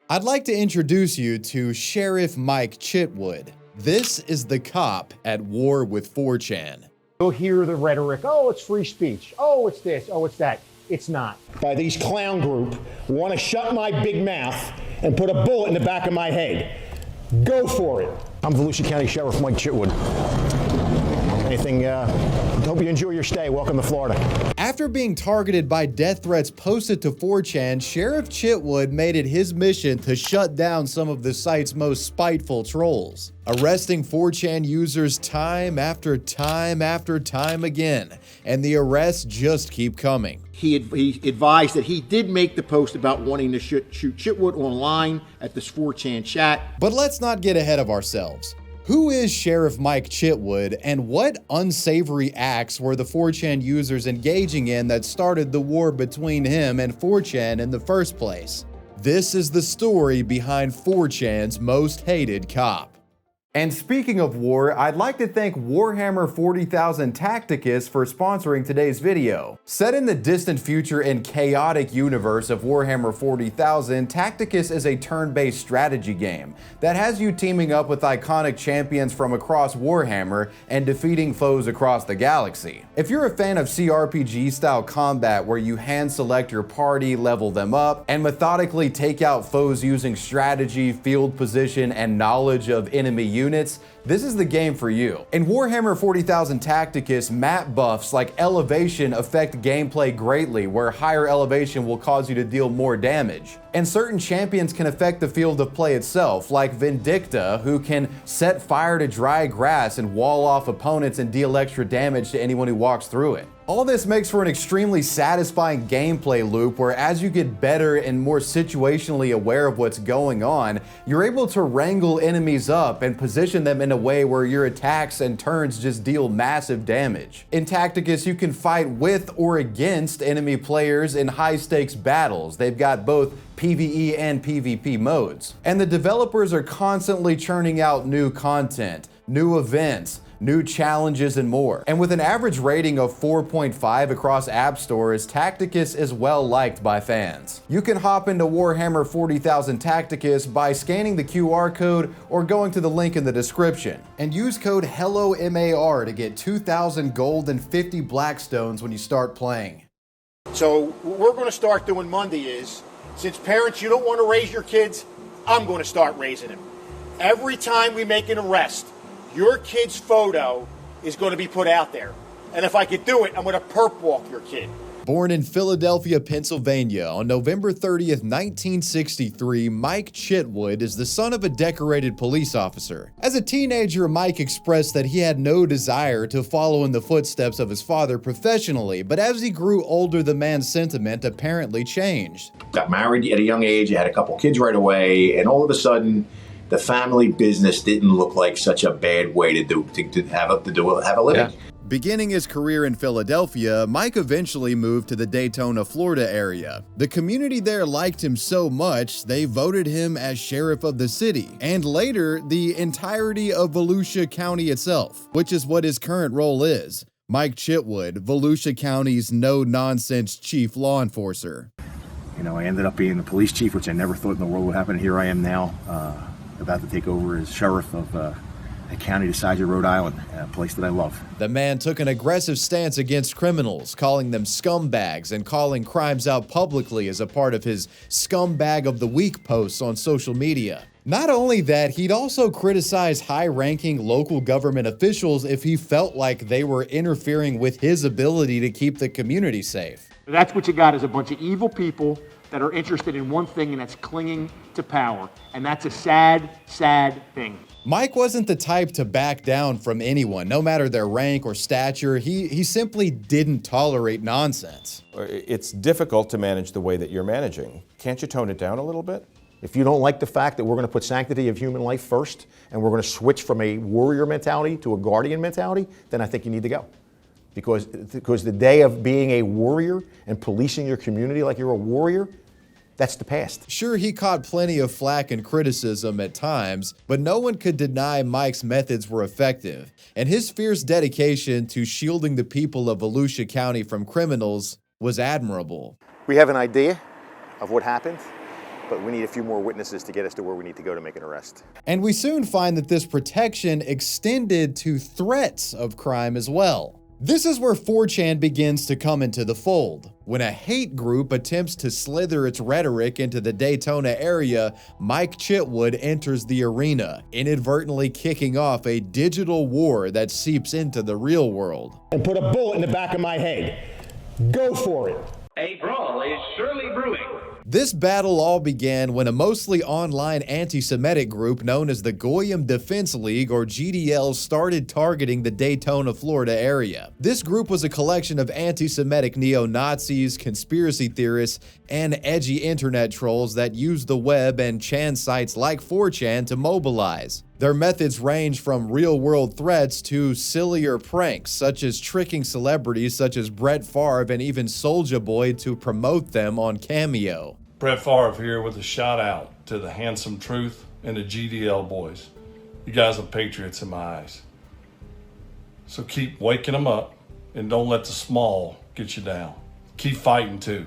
I'd like to introduce you to Sheriff Mike Chitwood. This is the cop at war with 4chan. You'll hear the rhetoric, oh, it's free speech, oh, it's this, oh, it's that. It's not. By these clown group want to shut my big mouth and put a bullet in the back of my head. Go for it. I'm Volusia County Sheriff Mike Chitwood. Hope you enjoy your stay. Welcome to Florida. After being targeted by death threats posted to 4chan, Sheriff Chitwood made it his mission to shut down some of the site's most spiteful trolls, arresting 4chan users time after time after time again, and the arrests just keep coming. He advised that he did make the post about wanting to shoot Chitwood online at this 4chan chat. But let's not get ahead of ourselves. Who is Sheriff Mike Chitwood, and what unsavory acts were the 4chan users engaging in that started the war between him and 4chan in the first place? This is the story behind 4chan's most hated cop. And speaking of war, I'd like to thank Warhammer 40,000 Tacticus for sponsoring today's video. Set in the distant future and chaotic universe of Warhammer 40,000, Tacticus is a turn-based strategy game that has you teaming up with iconic champions from across Warhammer and defeating foes across the galaxy. If you're a fan of CRPG-style combat where you hand-select your party, level them up, and methodically take out foes using strategy, field position, and knowledge of enemy units, this is the game for you. In Warhammer 40,000 Tacticus, map buffs like elevation affect gameplay greatly, where higher elevation will cause you to deal more damage. And certain champions can affect the field of play itself, like Vindicta, who can set fire to dry grass and wall off opponents and deal extra damage to anyone who walks through it. All this makes for an extremely satisfying gameplay loop where, as you get better and more situationally aware of what's going on, you're able to wrangle enemies up and position them in a way where your attacks and turns just deal massive damage. In Tacticus, you can fight with or against enemy players in high-stakes battles. They've got both PvE and PvP modes. And the developers are constantly churning out new content, new events, new challenges, and more. And with an average rating of 4.5 across app stores, Tacticus is well liked by fans. You can hop into Warhammer 40,000 Tacticus by scanning the QR code or going to the link in the description. And use code HELLOMAR to get 2,000 gold and 50 Blackstones when you start playing. So what we're going to start doing Monday is, since parents, you don't want to raise your kids, I'm going to start raising them. Every time we make an arrest, your kid's photo is going to be put out there. And if I could do it, I'm going to perp walk your kid. Born in Philadelphia, Pennsylvania on November 30th, 1963, Mike Chitwood is the son of a decorated police officer. As a teenager, Mike expressed that he had no desire to follow in the footsteps of his father professionally, but as he grew older, the man's sentiment apparently changed. Got married at a young age, had a couple kids right away, and all of a sudden, the family business didn't look like such a bad way to have a living. Yeah. Beginning his career in Philadelphia, Mike eventually moved to the Daytona, Florida area. The community there liked him so much, they voted him as sheriff of the city, and later, the entirety of Volusia County itself, which is what his current role is. Mike Chitwood, Volusia County's no-nonsense chief law enforcer. You know, I ended up being the police chief, which I never thought in the world would happen. Here I am now, about to take over as sheriff of a county the size of Rhode Island, a place that I love. The man took an aggressive stance against criminals, calling them scumbags and calling crimes out publicly as a part of his Scumbag of the Week posts on social media. Not only that, he'd also criticize high-ranking local government officials if he felt like they were interfering with his ability to keep the community safe. That's what you got, is a bunch of evil people that are interested in one thing, and that's clinging to power. And that's a sad, sad thing. Mike wasn't the type to back down from anyone, no matter their rank or stature. He simply didn't tolerate nonsense. It's difficult to manage the way that you're managing. Can't you tone it down a little bit? If you don't like the fact that we're going to put sanctity of human life first, and we're going to switch from a warrior mentality to a guardian mentality, then I think you need to go. Because the day of being a warrior and policing your community like you're a warrior, that's the past. Sure, he caught plenty of flack and criticism at times, but no one could deny Mike's methods were effective, and his fierce dedication to shielding the people of Volusia County from criminals was admirable. We have an idea of what happened, but we need a few more witnesses to get us to where we need to go to make an arrest. And we soon find that this protection extended to threats of crime as well. This is where 4chan begins to come into the fold. When a hate group attempts to slither its rhetoric into the Daytona area, Mike Chitwood enters the arena, inadvertently kicking off a digital war that seeps into the real world. And put a bullet in the back of my head. Go for it. A brawl is surely brewing. This battle all began when a mostly online anti-Semitic group known as the Goyim Defense League, or GDL, started targeting the Daytona, Florida area. This group was a collection of anti-Semitic neo-Nazis, conspiracy theorists, and edgy internet trolls that used the web and Chan sites like 4chan to mobilize. Their methods range from real-world threats to sillier pranks, such as tricking celebrities such as Brett Favre and even Soulja Boy to promote them on Cameo. Brett Favre here with a shout out to the Handsome Truth and the GDL boys. You guys are patriots in my eyes. So keep waking them up and don't let the small get you down. Keep fighting too.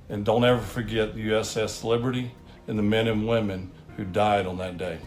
And don't ever forget the USS Liberty and the men and women who died on that day.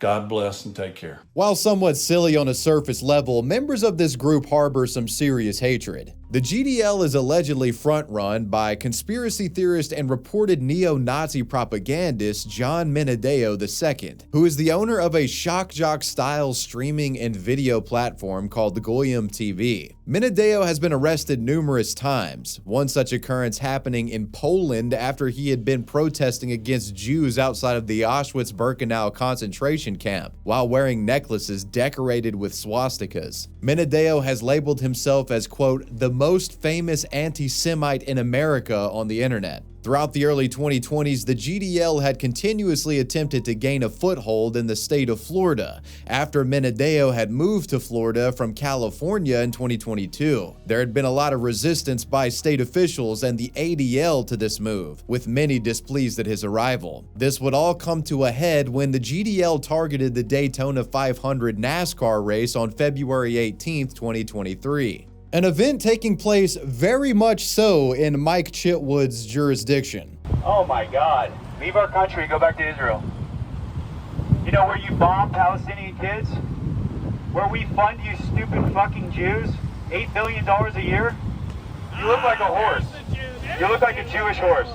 God bless and take care. While somewhat silly on a surface level, members of this group harbor some serious hatred. The GDL is allegedly front-run by conspiracy theorist and reported neo-Nazi propagandist John Menadeo II, who is the owner of a shock jock-style streaming and video platform called the Goyim TV. Menadeo has been arrested numerous times, one such occurrence happening in Poland after he had been protesting against Jews outside of the Auschwitz-Birkenau concentration camp, while wearing necklaces decorated with swastikas. Menadeo has labeled himself as, quote, the most famous anti-Semite in America on the internet. Throughout the early 2020s, the GDL had continuously attempted to gain a foothold in the state of Florida after Menadeo had moved to Florida from California in 2022. There had been a lot of resistance by state officials and the ADL to this move, with many displeased at his arrival. This would all come to a head when the GDL targeted the Daytona 500 NASCAR race on February 18, 2023. An event taking place very much so in Mike Chitwood's jurisdiction. Oh my God. Leave our country, go back to Israel. You know where you bomb Palestinian kids? Where we fund you stupid fucking Jews? $8 billion a year? You look like a horse. You look like a Jewish horse.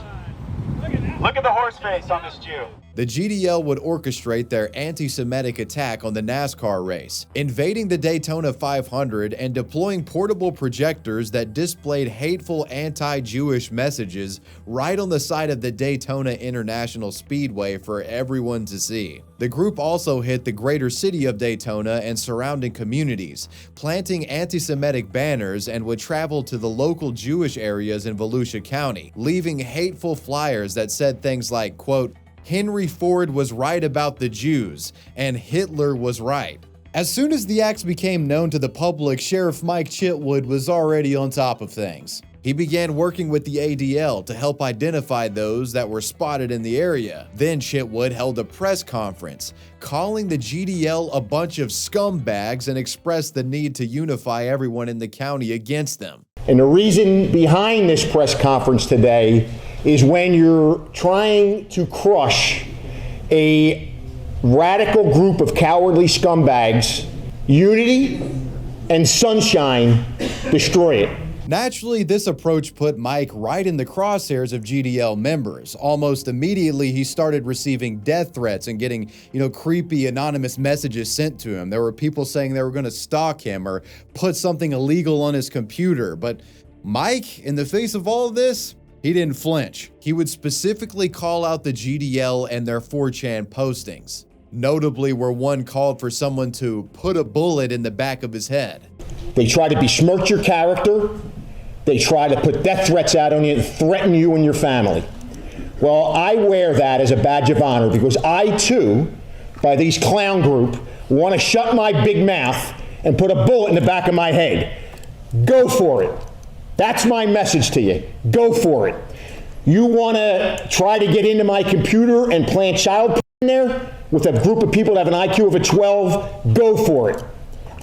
Look at the horse face on this Jew. The GDL would orchestrate their anti-Semitic attack on the NASCAR race, invading the Daytona 500 and deploying portable projectors that displayed hateful anti-Jewish messages right on the side of the Daytona International Speedway for everyone to see. The group also hit the greater city of Daytona and surrounding communities, planting anti-Semitic banners, and would travel to the local Jewish areas in Volusia County, leaving hateful flyers that said things like, quote, Henry Ford was right about the Jews, and Hitler was right. As soon as the acts became known to the public, Sheriff Mike Chitwood was already on top of things. He began working with the ADL to help identify those that were spotted in the area. Then Chitwood held a press conference, calling the GDL a bunch of scumbags, and expressed the need to unify everyone in the county against them. And the reason behind this press conference today is when you're trying to crush a radical group of cowardly scumbags, unity and sunshine destroy it. Naturally, this approach put Mike right in the crosshairs of GDL members. Almost immediately, he started receiving death threats and getting, creepy anonymous messages sent to him. There were people saying they were going to stalk him or put something illegal on his computer. But Mike, in the face of all of this, he didn't flinch. He would specifically call out the GDL and their 4chan postings, notably where one called for someone to put a bullet in the back of his head. They try to besmirch your character. They try to put death threats out on you and threaten you and your family. Well, I wear that as a badge of honor because I, too, by these clown group, want to shut my big mouth and put a bullet in the back of my head. Go for it. That's my message to you. Go for it. You want to try to get into my computer and plant child porn in there with a group of people that have an IQ of a 12? Go for it.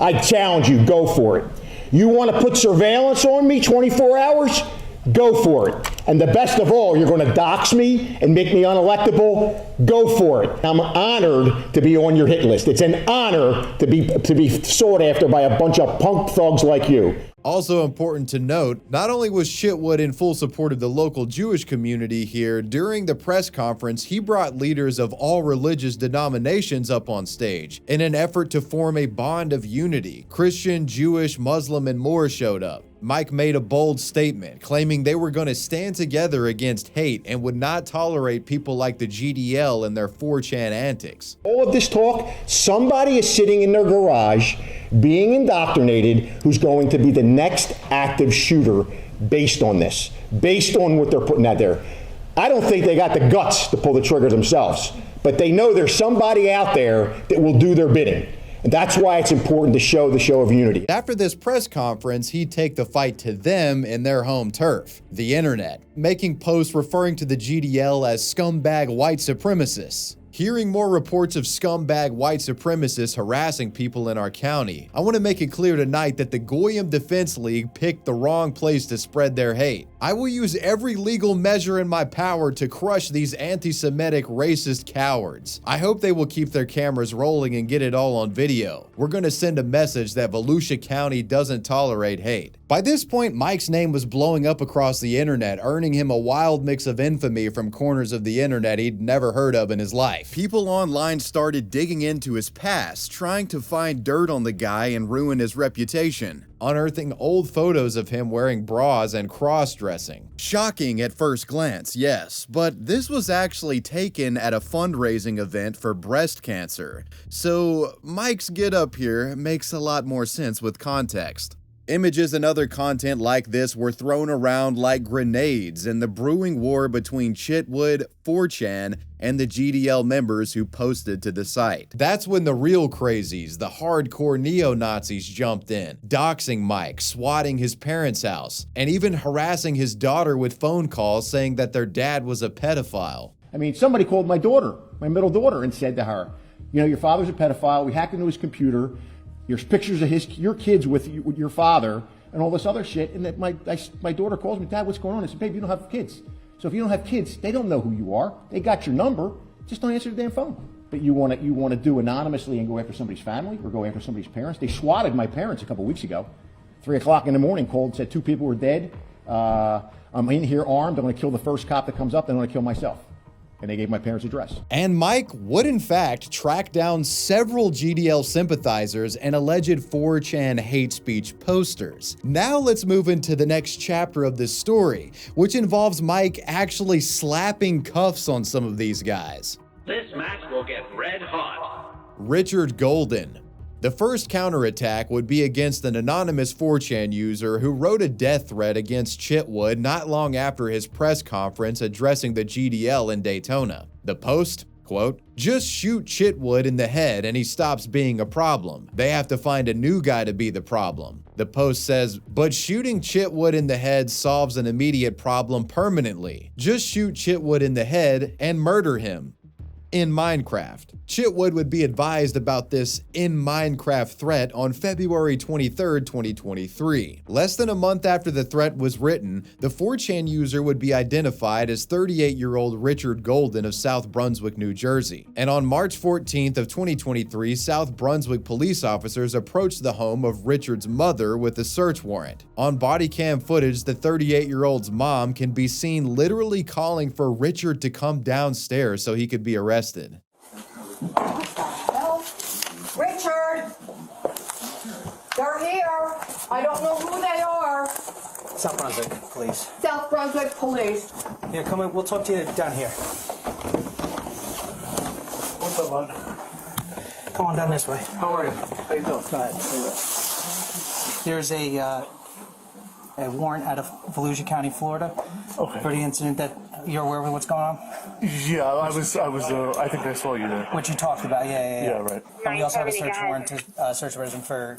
I challenge you, go for it. You want to put surveillance on me 24 hours? Go for it. And the best of all, you're going to dox me and make me unelectable? Go for it. I'm honored to be on your hit list. It's an honor to be sought after by a bunch of punk thugs like you. Also important to note, not only was Chitwood in full support of the local Jewish community here, during the press conference, he brought leaders of all religious denominations up on stage in an effort to form a bond of unity. Christian, Jewish, Muslim, and more showed up. Mike made a bold statement, claiming they were going to stand together against hate and would not tolerate people like the GDL and their 4chan antics. All of this talk, somebody is sitting in their garage being indoctrinated who's going to be the next active shooter based on this, based on what they're putting out there. I don't think they got the guts to pull the trigger themselves, but they know there's somebody out there that will do their bidding. And that's why it's important to show the show of unity. After this press conference, he'd take the fight to them in their home turf, the internet, making posts referring to the GDL as scumbag white supremacists. Hearing more reports of scumbag white supremacists harassing people in our county, I want to make it clear tonight that the Goyim Defense League picked the wrong place to spread their hate. I will use every legal measure in my power to crush these anti-Semitic racist cowards. I hope they will keep their cameras rolling and get it all on video. We're going to send a message that Volusia County doesn't tolerate hate. By this point, Mike's name was blowing up across the internet, earning him a wild mix of infamy from corners of the internet he'd never heard of in his life. People online started digging into his past, trying to find dirt on the guy and ruin his reputation, unearthing old photos of him wearing bras and cross-dressing. Shocking at first glance, yes, but this was actually taken at a fundraising event for breast cancer. So Mike's get up here makes a lot more sense with context. Images and other content like this were thrown around like grenades in the brewing war between Chitwood, 4chan, and the GDL members who posted to the site. That's when the real crazies, the hardcore neo-Nazis, jumped in, doxing Mike, swatting his parents' house, and even harassing his daughter with phone calls saying that their dad was a pedophile. I mean, somebody called my daughter, my middle daughter, and said to her, you know, your father's a pedophile, we hacked into his computer, there's pictures of your kids with your father and all this other shit. And that my daughter calls me, Dad, what's going on? I said, babe, you don't have kids. So if you don't have kids, they don't know who you are. They got your number. Just don't answer the damn phone. But you want to do anonymously and go after somebody's family or go after somebody's parents. They swatted my parents a couple weeks ago. 3 o'clock in the morning, called and said 2 people were dead. I'm in here armed. I'm going to kill the first cop that comes up. Then I'm going to kill myself. And they gave my parents' address. And Mike would in fact track down several GDL sympathizers and alleged 4chan hate speech posters. Now let's move into the next chapter of this story, which involves Mike actually slapping cuffs on some of these guys. This match will get red hot. Richard Golden. The first counterattack would be against an anonymous 4chan user who wrote a death threat against Chitwood not long after his press conference addressing the GDL in Daytona. The post, quote, "Just shoot Chitwood in the head and he stops being a problem. They have to find a new guy to be the problem." The post says, "But shooting Chitwood in the head solves an immediate problem permanently. Just shoot Chitwood in the head and murder him." In Minecraft. Chitwood would be advised about this in Minecraft threat on February 23, 2023. Less than a month after the threat was written, the 4chan user would be identified as 38-year-old Richard Golden of South Brunswick, New Jersey. And on March 14th of 2023, South Brunswick police officers approached the home of Richard's mother with a search warrant. On body cam footage, the 38-year-old's mom can be seen literally calling for Richard to come downstairs so he could be arrested. Help! Richard! They're here! I don't know who they are. South Brunswick Police. South Brunswick Police. Yeah, come in. We'll talk to you down here. What's up, bud? Come on down this way. How are you? How you doing? Go ahead. There's a warrant out of Volusia County, Florida, for the incident that you're aware of what's going on? Yeah, I think I saw you there. What you talked about, yeah. Yeah, right. And we also have a search warrant to search a resident for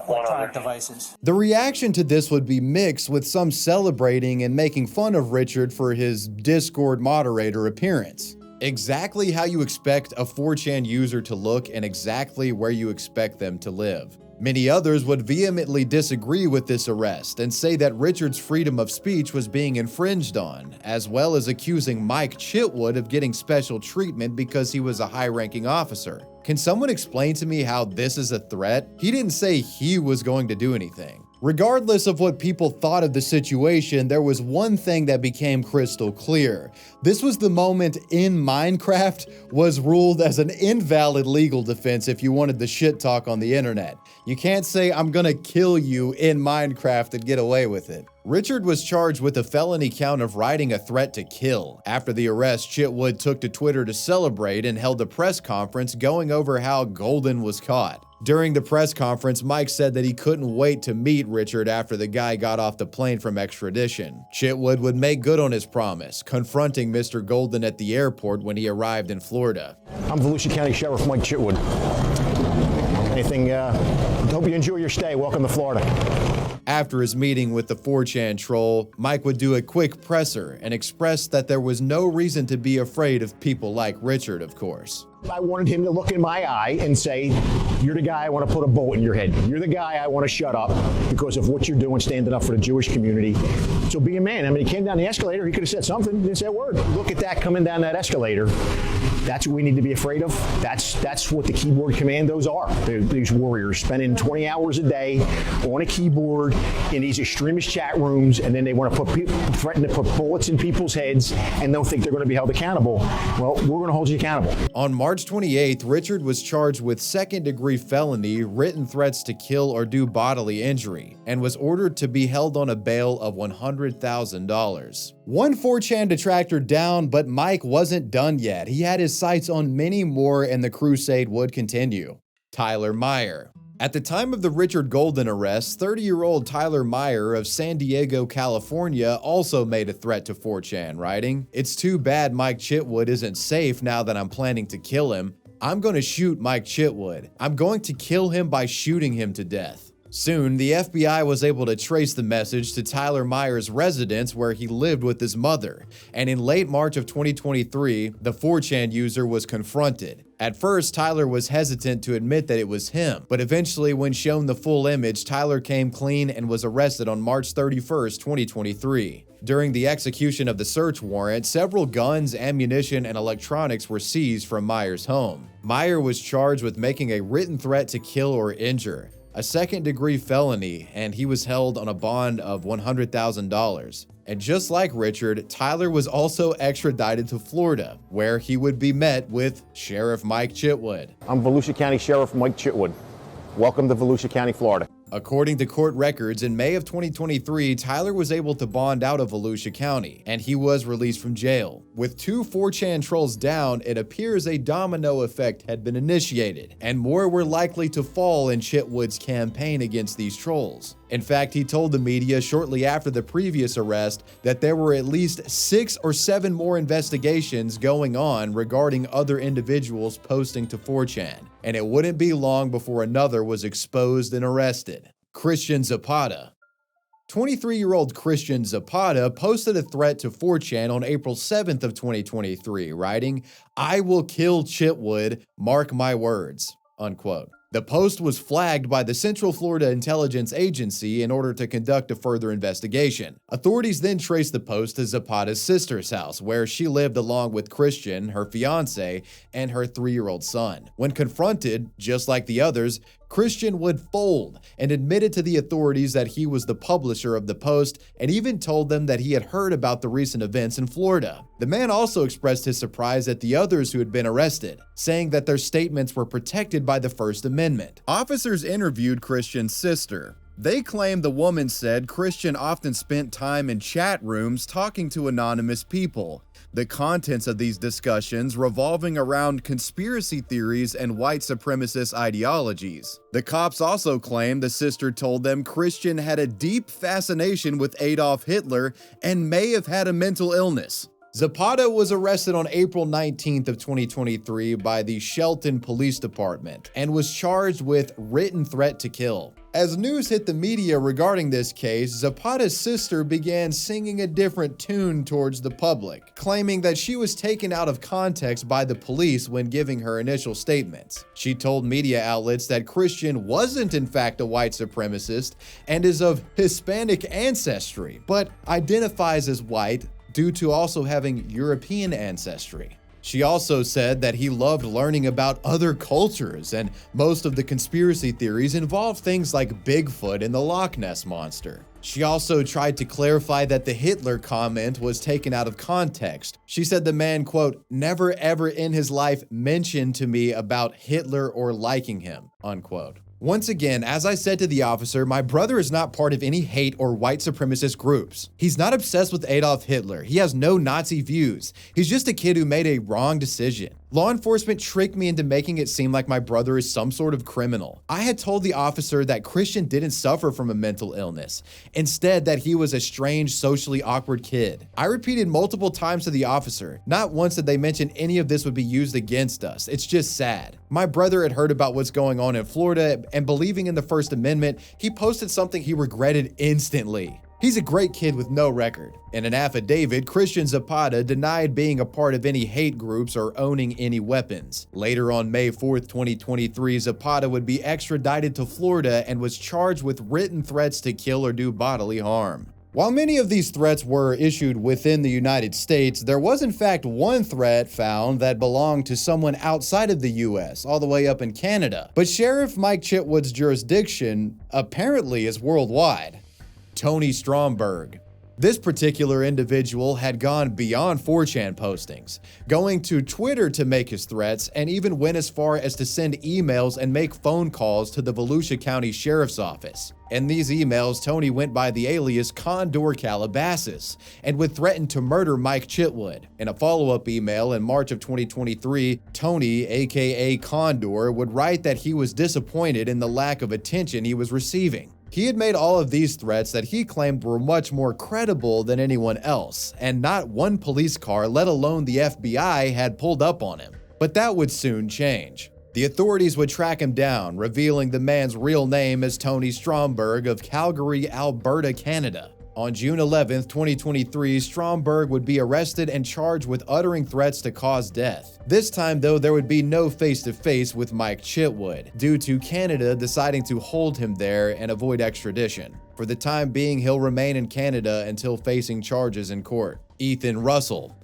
electronic devices. The reaction to this would be mixed, with some celebrating and making fun of Richard for his Discord moderator appearance. Exactly how you expect a 4chan user to look and exactly where you expect them to live. Many others would vehemently disagree with this arrest and say that Richard's freedom of speech was being infringed on, as well as accusing Mike Chitwood of getting special treatment because he was a high-ranking officer. Can someone explain to me how this is a threat? He didn't say he was going to do anything. Regardless of what people thought of the situation, there was one thing that became crystal clear. This was the moment in Minecraft was ruled as an invalid legal defense if you wanted the shit talk on the internet. You can't say, I'm gonna kill you in Minecraft and get away with it. Richard was charged with a felony count of writing a threat to kill. After the arrest, Chitwood took to Twitter to celebrate and held a press conference going over how Golden was caught. During the press conference, Mike said that he couldn't wait to meet Richard after the guy got off the plane from extradition. Chitwood would make good on his promise, confronting Mr. Golden at the airport when he arrived in Florida. I'm Volusia County Sheriff Mike Chitwood. Hope you enjoy your stay. Welcome to Florida. After his meeting with the 4chan troll, Mike would do a quick presser and express that there was no reason to be afraid of people like Richard, of course. I wanted him to look in my eye and say, you're the guy I want to put a bullet in your head. You're the guy I want to shut up because of what you're doing, standing up for the Jewish community. So be a man. I mean, he came down the escalator. He could have said something. He didn't say a word. Look at that coming down that escalator. That's what we need to be afraid of. That's what the keyboard commandos are. These warriors spending 20 hours a day on a keyboard in these extremist chat rooms, and then they want to threaten to put bullets in people's heads and don't think they're going to be held accountable. Well, we're going to hold you accountable. On March 28th, Richard was charged with second-degree felony, written threats to kill or do bodily injury, and was ordered to be held on a bail of $100,000. One 4chan detractor down, but Mike wasn't done yet. He had his sights on many more, and the crusade would continue. Tyler Meyer. At the time of the Richard Golden arrest, 30-year-old Tyler Meyer of San Diego, California also made a threat to 4chan, writing, "It's too bad Mike Chitwood isn't safe now that I'm planning to kill him. I'm going to shoot Mike Chitwood. I'm going to kill him by shooting him to death." Soon, the FBI was able to trace the message to Tyler Meyer's residence where he lived with his mother, and in late March of 2023, the 4chan user was confronted. At first, Tyler was hesitant to admit that it was him, but eventually when shown the full image, Tyler came clean and was arrested on March 31st, 2023. During the execution of the search warrant, several guns, ammunition, and electronics were seized from Meyer's home. Meyer was charged with making a written threat to kill or injure, a second-degree felony, and he was held on a bond of $100,000. And just like Richard, Tyler was also extradited to Florida, where he would be met with Sheriff Mike Chitwood. I'm Volusia County Sheriff Mike Chitwood. Welcome to Volusia County, Florida. According to court records, in May of 2023, Tyler was able to bond out of Volusia County, and he was released from jail. With two 4chan trolls down, it appears a domino effect had been initiated, and more were likely to fall in Chitwood's campaign against these trolls. In fact, he told the media shortly after the previous arrest that there were at least 6 or 7 more investigations going on regarding other individuals posting to 4chan, and it wouldn't be long before another was exposed and arrested. Christian Zapata. 23-year-old Christian Zapata posted a threat to 4chan on April 7th of 2023, writing, "I will kill Chitwood, mark my words," unquote. The post was flagged by the Central Florida Intelligence Agency in order to conduct a further investigation. Authorities then traced the post to Zapata's sister's house, where she lived along with Christian, her fiance, and her 3-year-old son. When confronted, just like the others, Christian would fold and admitted to the authorities that he was the publisher of the post and even told them that he had heard about the recent events in Florida. The man also expressed his surprise at the others who had been arrested, saying that their statements were protected by the First Amendment. Officers interviewed Christian's sister. They claimed the woman said Christian often spent time in chat rooms talking to anonymous people, the contents of these discussions revolving around conspiracy theories and white supremacist ideologies. The cops also claimed the sister told them Christian had a deep fascination with Adolf Hitler and may have had a mental illness. Zapata was arrested on April 19th of 2023 by the Shelton Police Department and was charged with written threat to kill. As news hit the media regarding this case, Zapata's sister began singing a different tune towards the public, claiming that she was taken out of context by the police when giving her initial statements. She told media outlets that Christian wasn't in fact a white supremacist and is of Hispanic ancestry, but identifies as white due to also having European ancestry. She also said that he loved learning about other cultures, and most of the conspiracy theories involve things like Bigfoot and the Loch Ness Monster. She also tried to clarify that the Hitler comment was taken out of context. She said the man, quote, never ever in his life mentioned to me about Hitler or liking him, unquote. Once again, as I said to the officer, my brother is not part of any hate or white supremacist groups. He's not obsessed with Adolf Hitler. He has no Nazi views. He's just a kid who made a wrong decision. Law enforcement tricked me into making it seem like my brother is some sort of criminal. I had told the officer that Christian didn't suffer from a mental illness. Instead, that he was a strange, socially awkward kid. I repeated multiple times to the officer. Not once did they mention any of this would be used against us. It's just sad. My brother had heard about what's going on in Florida, and believing in the First Amendment, he posted something he regretted instantly. He's a great kid with no record. In an affidavit, Christian Zapata denied being a part of any hate groups or owning any weapons. Later on May 4th, 2023, Zapata would be extradited to Florida and was charged with written threats to kill or do bodily harm. While many of these threats were issued within the United States, there was in fact one threat found that belonged to someone outside of the US, all the way up in Canada. But Sheriff Mike Chitwood's jurisdiction apparently is worldwide. Tony Stromberg. This particular individual had gone beyond 4chan postings, going to Twitter to make his threats, and even went as far as to send emails and make phone calls to the Volusia County Sheriff's Office. In these emails, Tony went by the alias Condor Calabasas and would threaten to murder Mike Chitwood. In a follow-up email in March of 2023, Tony, aka Condor, would write that he was disappointed in the lack of attention he was receiving. He had made all of these threats that he claimed were much more credible than anyone else, and not one police car, let alone the FBI, had pulled up on him. But that would soon change. The authorities would track him down, revealing the man's real name as Tony Stromberg of Calgary, Alberta, Canada. On June 11th, 2023, Stromberg would be arrested and charged with uttering threats to cause death. This time, though, there would be no face-to-face with Mike Chitwood, due to Canada deciding to hold him there and avoid extradition. For the time being, he'll remain in Canada until facing charges in court. Ethan Russell.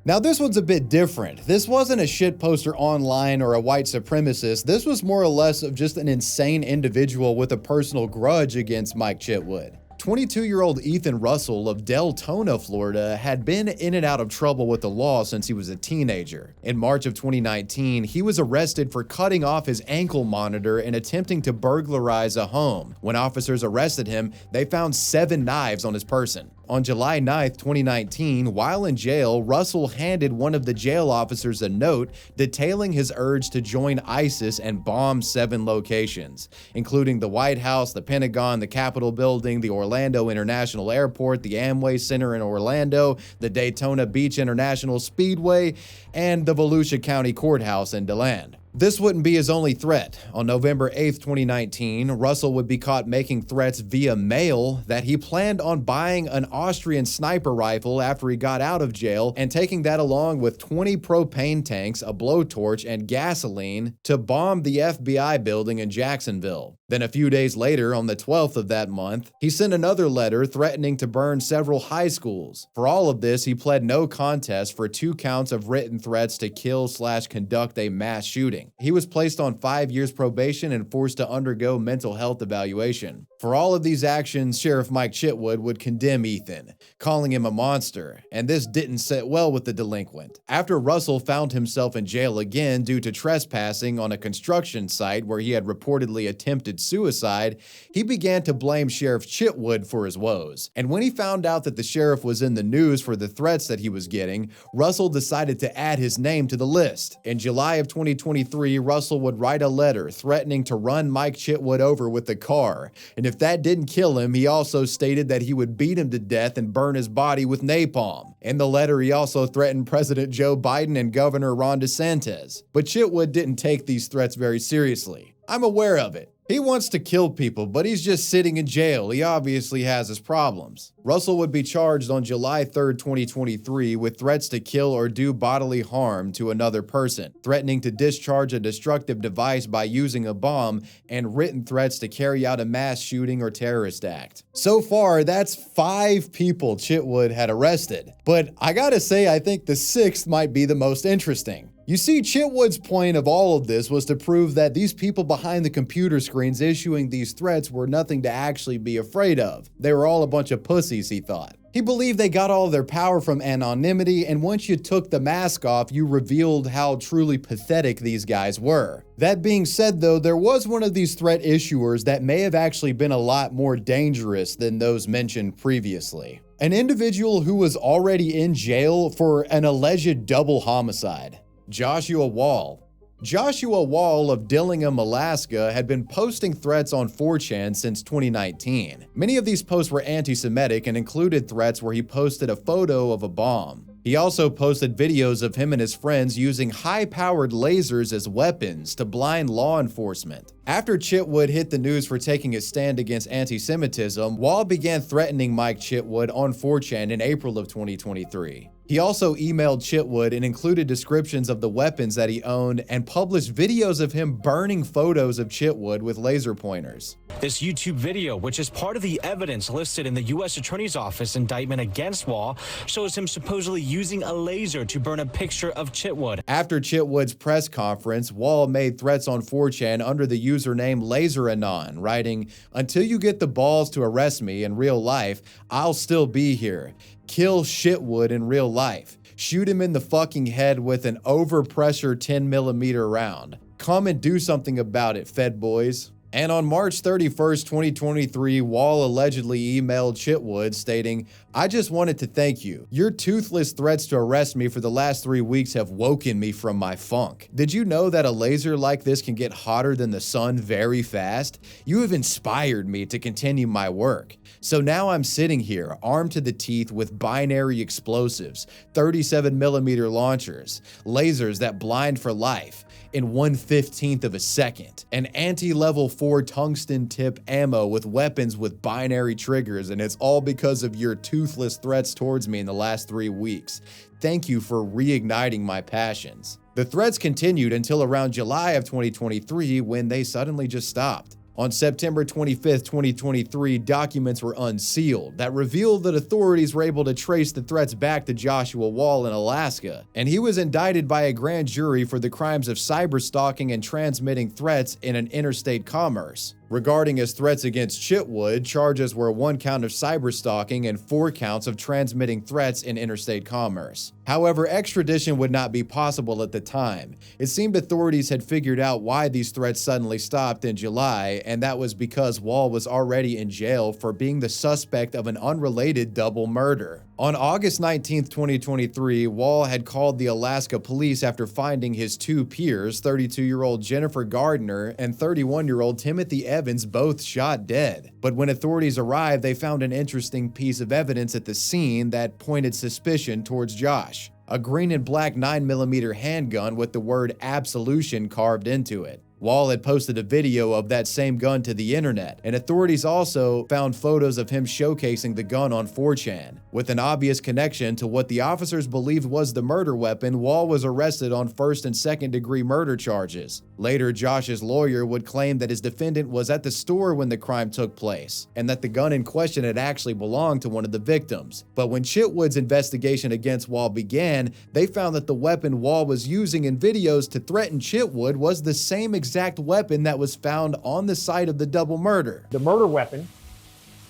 Now this one's a bit different. This wasn't a shit poster online or a white supremacist. This was more or less of just an insane individual with a personal grudge against Mike Chitwood. 22-year-old Ethan Russell of Deltona, Florida, had been in and out of trouble with the law since he was a teenager. In March of 2019, he was arrested for cutting off his ankle monitor and attempting to burglarize a home. When officers arrested him, they found 7 knives on his person. On July 9th, 2019, while in jail, Russell handed one of the jail officers a note detailing his urge to join ISIS and bomb 7 locations, including the White House, the Pentagon, the Capitol Building, the Orlando International Airport, the Amway Center in Orlando, the Daytona Beach International Speedway, and the Volusia County Courthouse in DeLand. This wouldn't be his only threat. On November 8th, 2019, Russell would be caught making threats via mail that he planned on buying an Austrian sniper rifle after he got out of jail and taking that along with 20 propane tanks, a blowtorch, and gasoline to bomb the FBI building in Jacksonville. Then a few days later, on the 12th of that month, he sent another letter threatening to burn several high schools. For all of this, he pled no contest for 2 counts of written threats to kill/conduct a mass shooting. He was placed on 5 years probation and forced to undergo mental health evaluation. For all of these actions, Sheriff Mike Chitwood would condemn Ethan, calling him a monster, and this didn't sit well with the delinquent. After Russell found himself in jail again due to trespassing on a construction site where he had reportedly attempted suicide, he began to blame Sheriff Chitwood for his woes. And when he found out that the sheriff was in the news for the threats that he was getting, Russell decided to add his name to the list. In July of 2023, Russell would write a letter threatening to run Mike Chitwood over with the car, and And if that didn't kill him, he also stated that he would beat him to death and burn his body with napalm. In the letter, he also threatened President Joe Biden and Governor Ron DeSantis. But Chitwood didn't take these threats very seriously. I'm aware of it. He wants to kill people, but he's just sitting in jail. He obviously has his problems. Russell would be charged on July 3rd, 2023 with threats to kill or do bodily harm to another person, threatening to discharge a destructive device by using a bomb, and written threats to carry out a mass shooting or terrorist act. So far, that's 5 people Chitwood had arrested. But I gotta say, I think the 6th might be the most interesting. You see, Chitwood's point of all of this was to prove that these people behind the computer screens issuing these threats were nothing to actually be afraid of. They were all a bunch of pussies, he thought. He believed they got all of their power from anonymity, and once you took the mask off, you revealed how truly pathetic these guys were. That being said, though, there was one of these threat issuers that may have actually been a lot more dangerous than those mentioned previously. An individual who was already in jail for an alleged double homicide. Joshua Wahl. Joshua Wahl of Dillingham, Alaska, had been posting threats on 4chan since 2019. Many of these posts were anti-Semitic and included threats where he posted a photo of a bomb. He also posted videos of him and his friends using high-powered lasers as weapons to blind law enforcement. After Chitwood hit the news for taking a stand against anti-Semitism, Wahl began threatening Mike Chitwood on 4chan in April of 2023. He also emailed Chitwood and included descriptions of the weapons that he owned and published videos of him burning photos of Chitwood with laser pointers. This YouTube video, which is part of the evidence listed in the U.S. Attorney's Office indictment against Wahl, shows him supposedly using a laser to burn a picture of Chitwood. After Chitwood's press conference, Wahl made threats on 4chan under the username LaserAnon, writing, "Until you get the balls to arrest me in real life, I'll still be here. Kill Chitwood in real life. Shoot him in the fucking head with an overpressure 10mm round. Come and do something about it, Fed boys." And on March 31st, 2023, Wahl allegedly emailed Chitwood stating, "I just wanted to thank you. Your toothless threats to arrest me for the last 3 weeks have woken me from my funk. Did you know that a laser like this can get hotter than the sun very fast? You have inspired me to continue my work. So now I'm sitting here, armed to the teeth with binary explosives, 37mm launchers, lasers that blind for life, in 1/15 of a second, an anti-level 4 tungsten tip ammo with weapons with binary triggers, and it's all because of your toothless threats towards me in the last 3 weeks. Thank you for reigniting my passions." The threats continued until around July of 2023 when they suddenly just stopped. On September 25th, 2023, documents were unsealed that revealed that authorities were able to trace the threats back to Joshua Wahl in Alaska, and he was indicted by a grand jury for the crimes of cyberstalking and transmitting threats in an interstate commerce. Regarding his threats against Chitwood, charges were 1 count of cyberstalking and 4 counts of transmitting threats in interstate commerce. However, extradition would not be possible at the time. It seemed authorities had figured out why these threats suddenly stopped in July, and that was because Wahl was already in jail for being the suspect of an unrelated double murder. On August 19th, 2023, Wahl had called the Alaska police after finding his 2 peers, 32-year-old Jennifer Gardner and 31-year-old Timothy Evans, both shot dead. But when authorities arrived, they found an interesting piece of evidence at the scene that pointed suspicion towards Josh. A green and black 9mm handgun with the word absolution carved into it. Wahl had posted a video of that same gun to the internet, and authorities also found photos of him showcasing the gun on 4chan. With an obvious connection to what the officers believed was the murder weapon, Wahl was arrested on 1st and 2nd degree murder charges. Later, Josh's lawyer would claim that his defendant was at the store when the crime took place, and that the gun in question had actually belonged to one of the victims. But when Chitwood's investigation against Wahl began, they found that the weapon Wahl was using in videos to threaten Chitwood was the same exact weapon that was found on the site of the double murder. The murder weapon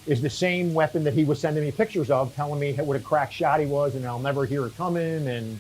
is the same weapon that he was sending me pictures of, telling me what a crack shot he was, and I'll never hear it coming, and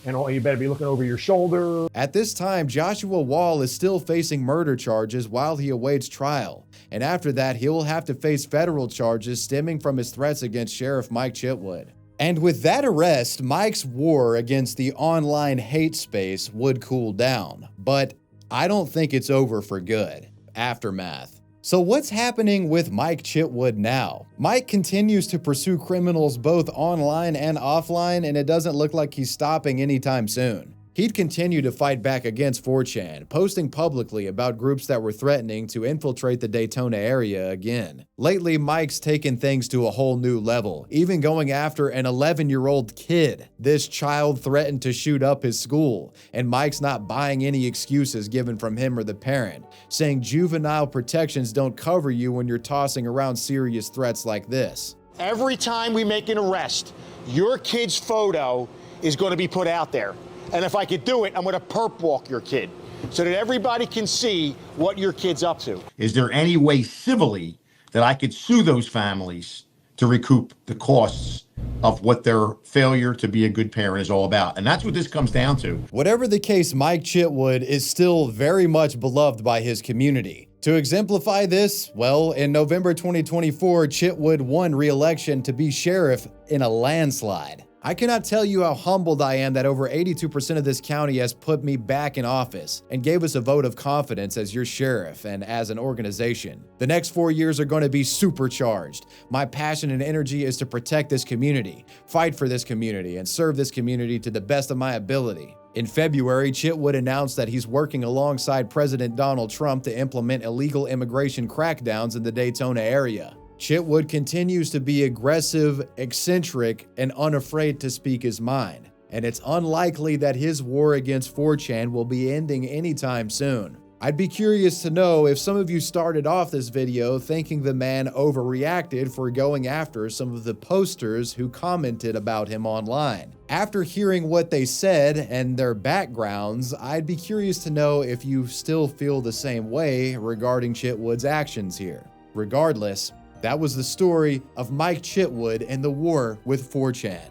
you better be looking over your shoulder. At this time, Joshua Wahl is still facing murder charges while he awaits trial. And after that, he will have to face federal charges stemming from his threats against Sheriff Mike Chitwood. And with that arrest, Mike's war against the online hate space would cool down. But I don't think it's over for good. Aftermath. So what's happening with Mike Chitwood now? Mike continues to pursue criminals both online and offline, and it doesn't look like he's stopping anytime soon. He'd continue to fight back against 4chan, posting publicly about groups that were threatening to infiltrate the Daytona area again. Lately, Mike's taken things to a whole new level, even going after an 11-year-old kid. This child threatened to shoot up his school, and Mike's not buying any excuses given from him or the parent, saying juvenile protections don't cover you when you're tossing around serious threats like this. Every time we make an arrest, your kid's photo is going to be put out there. And if I could do it, I'm going to perp walk your kid so that everybody can see what your kid's up to. Is there any way civilly that I could sue those families to recoup the costs of what their failure to be a good parent is all about? And that's what this comes down to. Whatever the case, Mike Chitwood is still very much beloved by his community. To exemplify this, well, in November 2024, Chitwood won re-election to be sheriff in a landslide. I cannot tell you how humbled I am that over 82% of this county has put me back in office and gave us a vote of confidence as your sheriff and as an organization. The next 4 years are going to be supercharged. My passion and energy is to protect this community, fight for this community, and serve this community to the best of my ability. In February, Chitwood announced that he's working alongside President Donald Trump to implement illegal immigration crackdowns in the Daytona area. Chitwood continues to be aggressive, eccentric, and unafraid to speak his mind, and it's unlikely that his war against 4chan will be ending anytime soon. I'd be curious to know if some of you started off this video thinking the man overreacted for going after some of the posters who commented about him online. After hearing what they said and their backgrounds, I'd be curious to know if you still feel the same way regarding Chitwood's actions here. Regardless, that was the story of Mike Chitwood and the war with 4chan.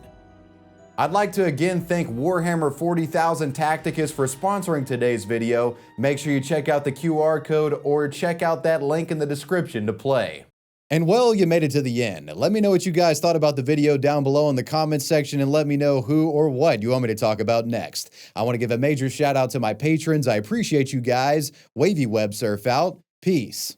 I'd like to again thank Warhammer 40,000 Tacticus for sponsoring today's video. Make sure you check out the QR code or check out that link in the description to play. And well, you made it to the end. Let me know what you guys thought about the video down below in the comments section and let me know who or what you want me to talk about next. I want to give a major shout out to my patrons. I appreciate you guys. Wavy Web Surf out. Peace.